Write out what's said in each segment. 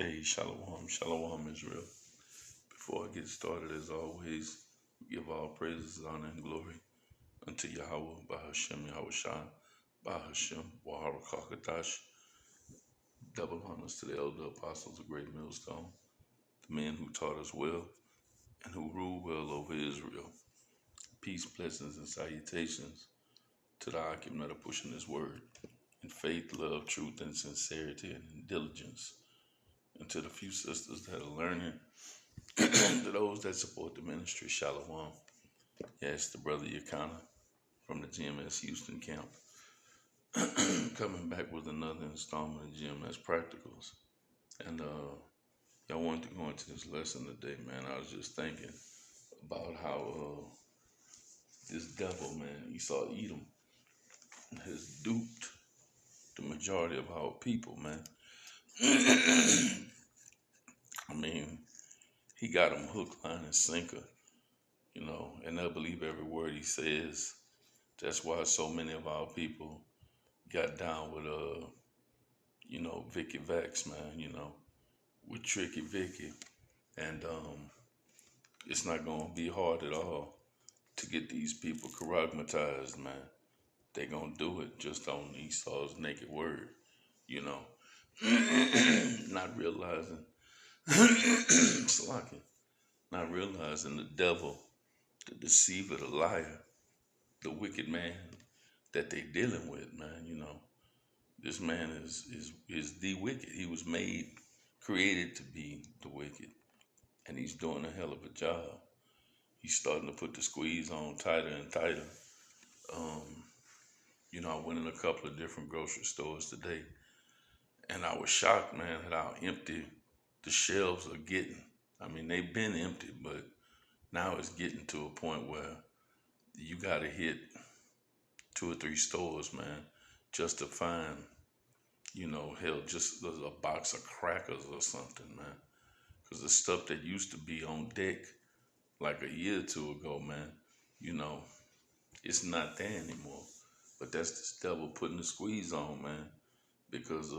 Hey, Shalom, Shalom, Israel. Before I get started, as always, we give all praises, honor, and glory unto Yahweh, by Hashem, Yahweh Shai, by Hashem, Wahara Kakatash. Double honors to the elder apostles of Great Millstone, the men who taught us well and who rule well over Israel. Peace, blessings, and salutations to the Akim that are pushing this word in faith, love, truth, and sincerity, and in diligence. And to the few sisters that are learning, to those that support the ministry, Shalom. Yes, the brother Yakana from the GMS Houston camp, coming back with another installment of GMS Practicals. And y'all wanted to go into this lesson today, man. I was just thinking about how this devil, man, Esau Edom, has duped the majority of our people, man. I mean, he got them hook, line, and sinker, and they'll believe every word he says. That's why so many of our people got down with Vicky Vex, man, with Tricky Vicky. And it's not gonna be hard at all to get these people charagmatized, man. They gonna do it just on Esau's naked word, you know. Not realizing slacking, not realizing the devil, the deceiver, the liar, the wicked man that they dealing with, man, This man is the wicked. He was created to be the wicked, and he's doing a hell of a job. He's starting to put the squeeze on tighter and tighter. I went in a couple of different grocery stores today, and I was shocked, man, at how empty the shelves are getting. I mean, they've been empty, but now it's getting to a point where you got to hit 2 or 3 stores, man, just to find hell, just a box of crackers or something, man. Because the stuff that used to be on deck like a year or two ago, man, it's not there anymore. But that's this devil putting the squeeze on, man, because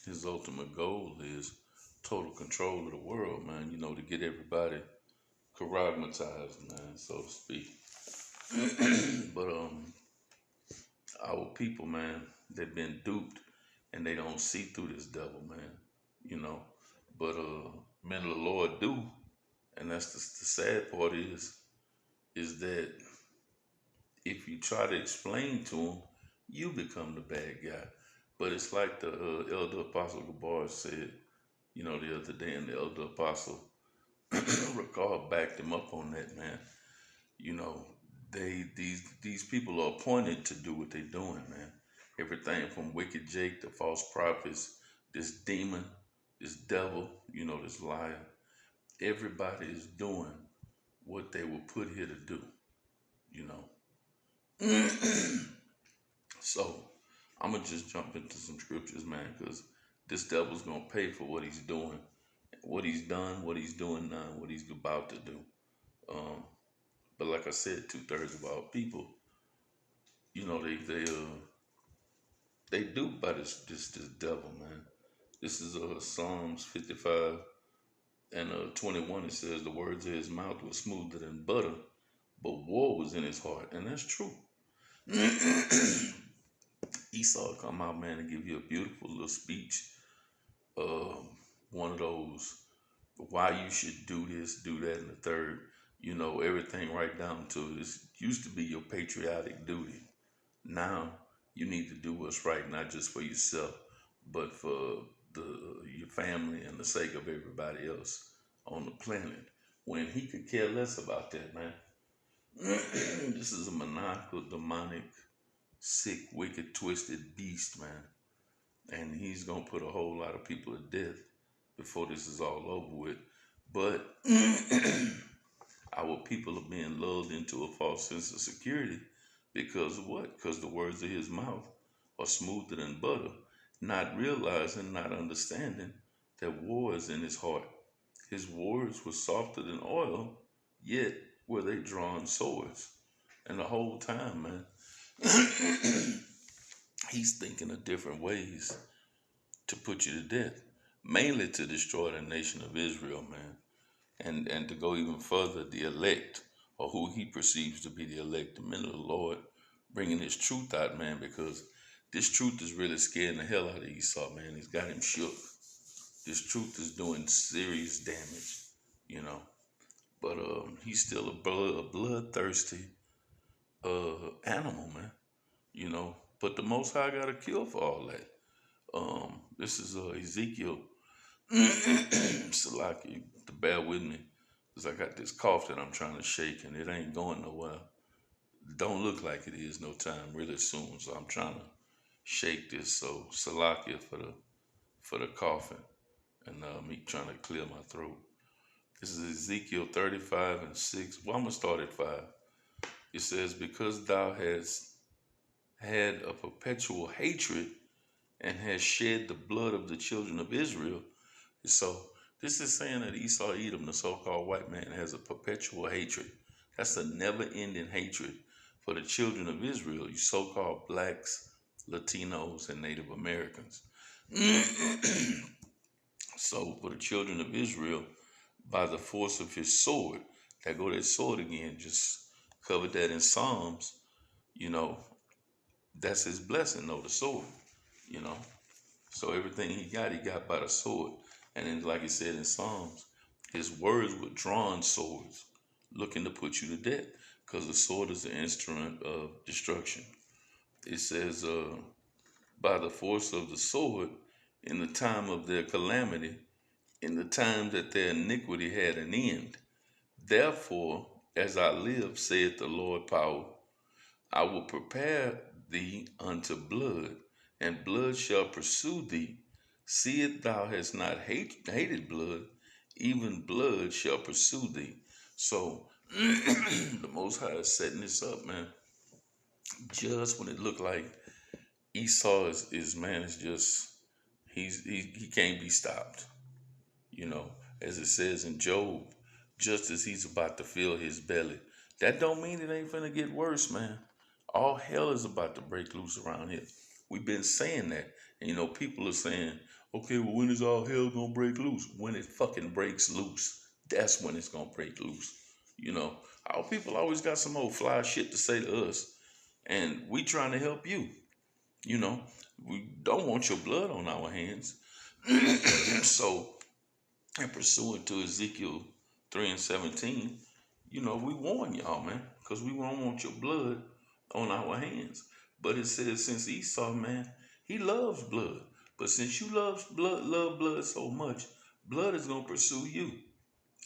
his ultimate goal is total control of the world, man, to get everybody charagmatized, man, so to speak. But our people, man, they've been duped and they don't see through this devil, man, But men of the Lord do, and that's the sad part is that if you try to explain to them, you become the bad guy. But it's like the elder apostle Gabar said, the other day, and the elder apostle Ricard backed him up on that, man. These people are appointed to do what they're doing, man. Everything from wicked Jake to false prophets, this demon, this devil, this liar. Everybody is doing what they were put here to do, you know. So I'm gonna just jump into some scriptures, man, because this devil's gonna pay for what he's doing, what he's done, what he's doing now, what he's about to do. But like I said, 2/3 of our people, they duped by this devil, man. This is Psalms 55 and 21. It says the words of his mouth were smoother than butter, but war was in his heart, and that's true. Esau come out, man, and give you a beautiful little speech. One of those, why you should do this, do that, and the third. Everything right down to this used to be your patriotic duty. Now you need to do what's right, not just for yourself, but for your family and the sake of everybody else on the planet. When he could care less about that, man. This is a maniacal, demonic, sick, wicked, twisted beast, man. And he's gonna put a whole lot of people to death before this is all over with. But our people are being lulled into a false sense of security because of what? Because the words of his mouth are smoother than butter, not realizing, not understanding that war is in his heart. His words were softer than oil, yet were they drawn swords. And the whole time, man, he's thinking of different ways to put you to death. mainly to destroy the nation of Israel, man. And to go even further, the elect, or who he perceives to be the elect, the men of the Lord, bringing his truth out, man, because this truth is really scaring the hell out of Esau, man. It's got him shook. This truth is doing serious damage, you know. But he's still a bloodthirsty animal, man, you know. But the Most High got a kill for all that. This is Ezekiel. Salaki, to bear with me, because I got this cough that I'm trying to shake and it ain't going nowhere. Don't look like it is no time really soon, so I'm trying to shake this. So Salakia for the coughing and me trying to clear my throat. This is Ezekiel 35:6. Well, I'm gonna start at 5. It says, "Because thou hast had a perpetual hatred and has shed the blood of the children of Israel." So this is saying that Esau Edom, the so-called white man, has a perpetual hatred. That's a never-ending hatred for the children of Israel, you so-called blacks, Latinos, and Native Americans. So for the children of Israel, by the force of his sword, that go that sword again, just covered that in Psalms, you know, that's his blessing, though, the sword, you know. So everything he got by the sword. And then, like he said in Psalms, his words were drawn swords, looking to put you to death, because the sword is an instrument of destruction. It says, by the force of the sword, in the time of their calamity, in the time that their iniquity had an end. Therefore, as I live, saith the Lord power, I will prepare thee unto blood, and blood shall pursue thee. See it thou hast not hated blood, even blood shall pursue thee. So the Most High is setting this up, man. Just when it looked like Esau is man, is just he can't be stopped. You know, as it says in Job, just as he's about to fill his belly. That don't mean it ain't finna get worse, man. All hell is about to break loose around here. We've been saying that. And you know, people are saying, okay, well, when is all hell gonna break loose? When it fucking breaks loose. That's when it's gonna break loose. You know, our people always got some old fly shit to say to us. And we trying to help you. You know, we don't want your blood on our hands. So, and pursuant to Ezekiel 3:17, you know, we warn y'all, man, because we don't want your blood on our hands. But it says, since Esau, man, he loves blood. But since you love blood so much, blood is gonna pursue you.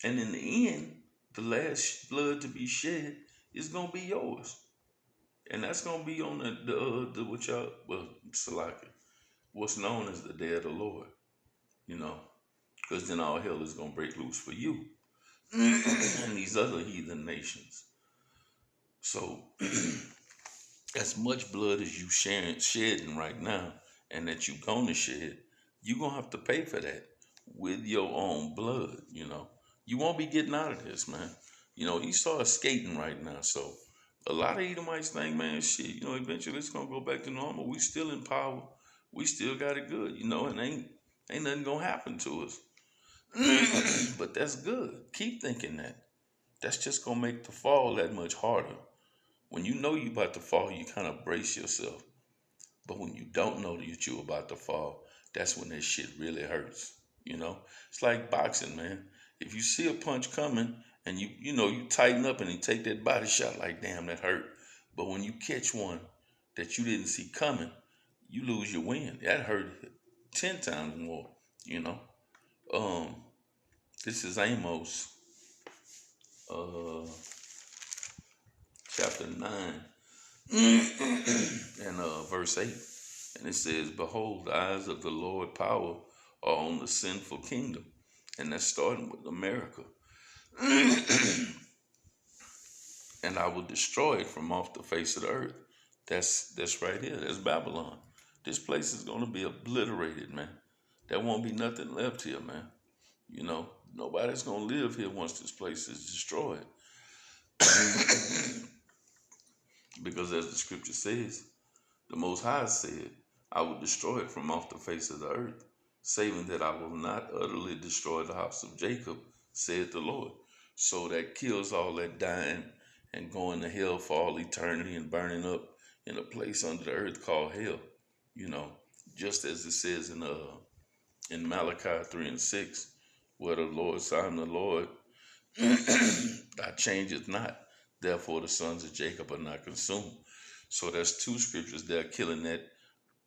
And in the end, the last blood to be shed is gonna be yours. And that's gonna be on the what y'all, well, Salaki, what's known as the day of the Lord, you know, because then all hell is gonna break loose for you and these other heathen nations. So as much blood as you shedding right now, and that you gonna shed, you gonna have to pay for that with your own blood. You know, you won't be getting out of this, man. You know, Esau is skating right now, so a lot of Edomites think, man, shit, you know, eventually it's gonna go back to normal. We still in power, we still got it good, you know, and ain't nothing gonna happen to us. But that's good. Keep thinking that. That's just gonna make the fall that much harder. When you know you about to fall, you kind of brace yourself. But when you don't know that you're about to fall, that's when that shit really hurts. You know, it's like boxing, man. If you see a punch coming and you know you tighten up and you take that body shot, like damn, that hurt. But when you catch one that you didn't see coming, you lose your win. That hurt 10 times more. You know. Um, this is Amos, chapter 9, and verse 8. And it says, behold, the eyes of the Lord power are on the sinful kingdom. And that's starting with America. And I will destroy it from off the face of the earth. That's right here. That's Babylon. This place is going to be obliterated, man. There won't be nothing left here, man. You know, nobody's going to live here once this place is destroyed. Because as the scripture says, the Most High said, I will destroy it from off the face of the earth. saving that I will not utterly destroy the house of Jacob, said the Lord. So that kills all that dying and going to hell for all eternity and burning up in a place under the earth called hell. You know, just as it says in Malachi 3:6, where the Lord said, I'm the Lord, I changeth not. Therefore the sons of Jacob are not consumed. So there's two scriptures there killing that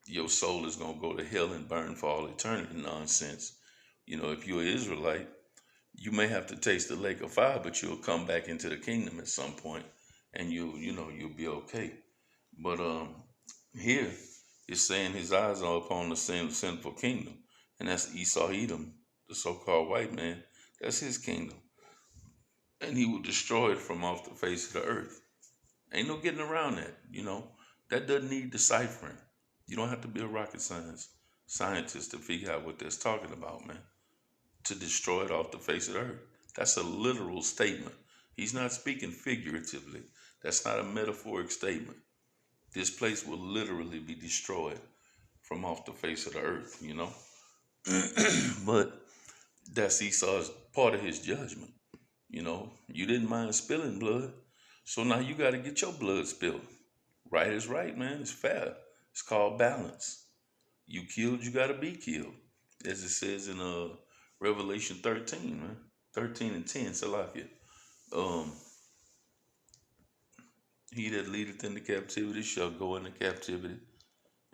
your soul is gonna go to hell and burn for all eternity nonsense. You know, if you're an Israelite, you may have to taste the lake of fire, but you'll come back into the kingdom at some point, and you'll be okay. But here it's saying his eyes are upon the sinful kingdom, and that's Esau Edom, the so-called white man. That's his kingdom, and he will destroy it from off the face of the earth. Ain't no getting around that. That doesn't need deciphering. You don't have to be a rocket scientist to figure out what that's talking about, man. To destroy it off the face of the earth. That's a literal statement. He's not speaking figuratively. That's not a metaphoric statement. This place will literally be destroyed from off the face of the earth, But that's Esau's part of his judgment. You didn't mind spilling blood, so now you got to get your blood spilled. Right is right, man. It's fair. It's called balance. You killed, you got to be killed, as it says in Revelation 13, man. 13 and 10, Salakia. Um, he that leadeth into captivity shall go into captivity,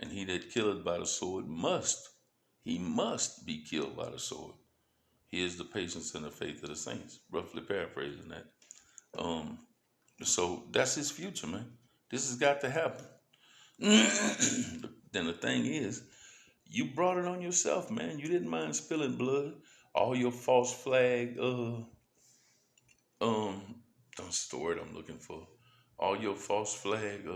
and he that killeth by the sword he must be killed by the sword. He is the patience and the faith of the saints. Roughly paraphrasing that. Um, so that's his future, man. This has got to happen. Then the thing is, you brought it on yourself, man. You didn't mind spilling blood. All your false flag, that's the word I'm looking for. All your false flag,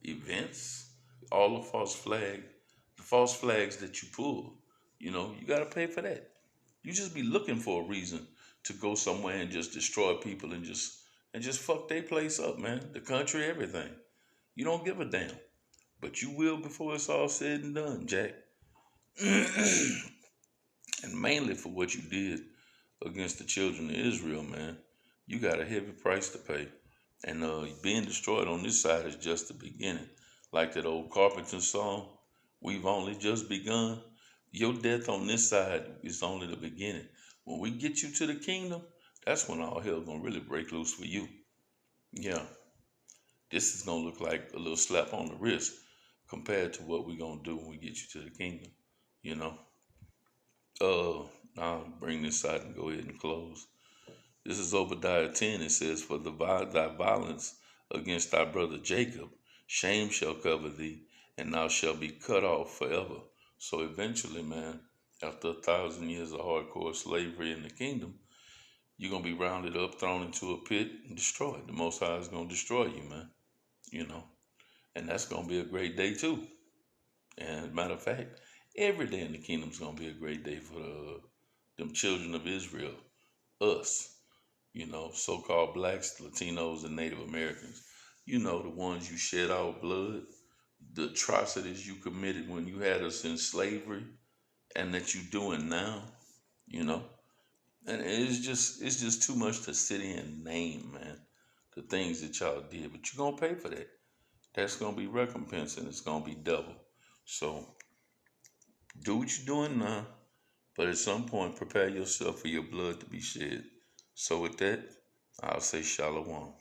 events, all the false flags that you pull, you got to pay for that. You just be looking for a reason to go somewhere and just destroy people and just fuck their place up, man. The country, everything. You don't give a damn, but you will before it's all said and done, Jack. And mainly for what you did against the children of Israel, man. You got a heavy price to pay. And being destroyed on this side is just the beginning. Like that old Carpenter song, we've only just begun. Your death on this side is only the beginning. When we get you to the kingdom, that's when all hell gonna really break loose for you. Yeah, this is gonna look like a little slap on the wrist compared to what we're gonna do when we get you to the kingdom. You know. I'll bring this side and go ahead and close. This is Obadiah 10. It says, for thy violence against thy brother Jacob, shame shall cover thee, and thou shalt be cut off forever. So eventually, man, after 1,000 years of hardcore slavery in the kingdom, you're going to be rounded up, thrown into a pit, and destroyed. The Most High is going to destroy you, man. And that's going to be a great day, too. And as a matter of fact, every day in the kingdom is going to be a great day for them children of Israel, us. So-called blacks, Latinos, and Native Americans. The ones you shed our blood, the atrocities you committed when you had us in slavery, and that you doing now, And it's just too much to sit here and name, man, the things that y'all did. But you're gonna pay for that. That's gonna be recompense, and it's gonna be double. So do what you're doing now, but at some point prepare yourself for your blood to be shed. So with that, I'll say shalom.